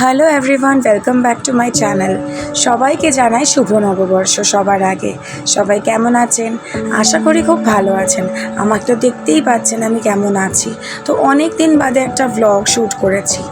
Hello everyone, welcome back to my channel. সবাইকে জানাই শুভ নববর্ষ। সবার আগে সবাই কেমন আছেন? আশা করি খুব ভালো আছেন। আমাকে তো দেখতেই পাচ্ছেন আমি কেমন আছি। তো অনেক দিন বাদে একটা ভ্লগ শ্যুট করেছি,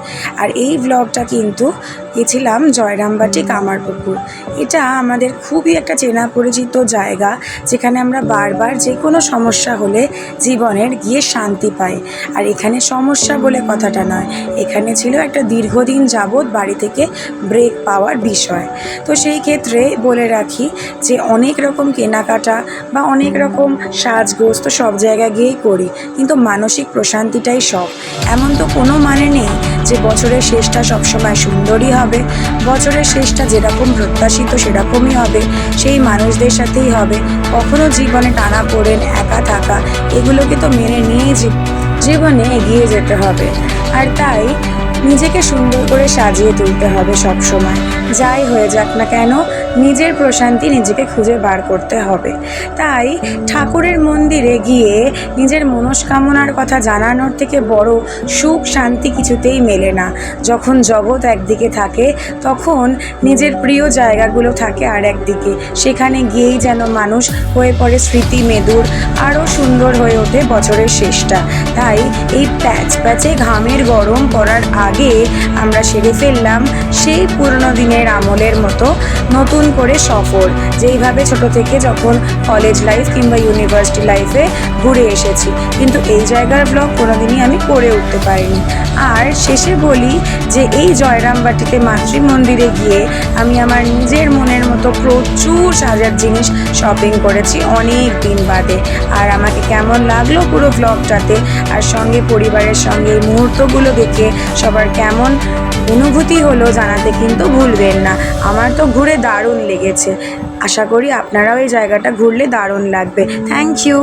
আর এই ভ্লগটা কিন্তু গেছিলাম জয়রামবাটি কামারপুকুর। এটা আমাদের খুবই একটা চেনা পরিচিত জায়গা, যেখানে আমরা বারবার যে কোনো সমস্যা হলে জীবনের গিয়ে শান্তি পাই। আর এখানে সমস্যা বলে কথাটা নয়, এখানে ছিল একটা দীর্ঘদিন যাবৎ বাড়ি থেকে ব্রেক পাওয়ার বিষয়। তো সেই ক্ষেত্রে বলে রাখি যে অনেক রকম কেনাকাটা বা অনেক রকম সাজগোজ তো সব জায়গায় গিয়েই করি, কিন্তু মানসিক প্রশান্তিটাই সব। এমন তো কোনো মানে নেই যে বছরের শেষটা সবসময় সুন্দরই হবে, বছরের শেষটা যেরকম প্রত্যাশিত সেরকমই হবে, সেই মানুষদের সাথেই হবে। কখনো জীবনে টানাপোড়েন, একা থাকা, এগুলোকে তো মেনে নিয়েই জীবনে এগিয়ে যেতে হবে। আর তাই নিজেকে সুন্দর করে সাজিয়ে তুলতে হবে সব সময়। যাই হয়ে যাক না কেন, নিজের প্রশান্তি নিজেকে খুঁজে বার করতে হবে। তাই ঠাকুরের মন্দিরে গিয়ে নিজের মনস্কামনার কথা জানানোর থেকে বড় সুখ শান্তি কিছুতেই মেলে না। যখন জগৎ একদিকে থাকে, তখন নিজের প্রিয় জায়গাগুলো থাকে আর একদিকে। সেখানে গিয়েই যেন মানুষ হয়ে পড়ে স্মৃতি মেদুর, আরও সুন্দর হয়ে ওঠে বছরের শেষটা। তাই এই প্যাচে ঘামের গরম পড়ার আগে আমরা সেরে ফেললাম সেই পুরনো দিনের আমলের মতো নতুন করে সফর, যেইভাবে ছোট থেকে যখন কলেজ লাইফ কিংবা ইউনিভার্সিটি লাইফে ঘুরে এসেছি, কিন্তু এই জায়গার ব্লগ কোনোদিনই আমি করে উঠতে পারিনি। আর শেষে বলি যে এই জয়রামবাটিতে মাতৃ মন্দিরে গিয়ে আমি আমার নিজের মনের মতো প্রচুর সাজার জিনিস শপিং করেছি অনেক দিন বাদে। আর আমাকে কেমন লাগলো পুরো ব্লগটাতে, আর সঙ্গে পরিবারের সঙ্গে এই মুহূর্তগুলো দেখে সবার কেমন অনুভূতি হলো জানাতে কিন্তু ভুলবেন না। আমার তো ঘুরে দারুণ লেগেছে। আশা করি আপনারাও এই জায়গাটা ঘুরলে দারুণ লাগবে। Thank you.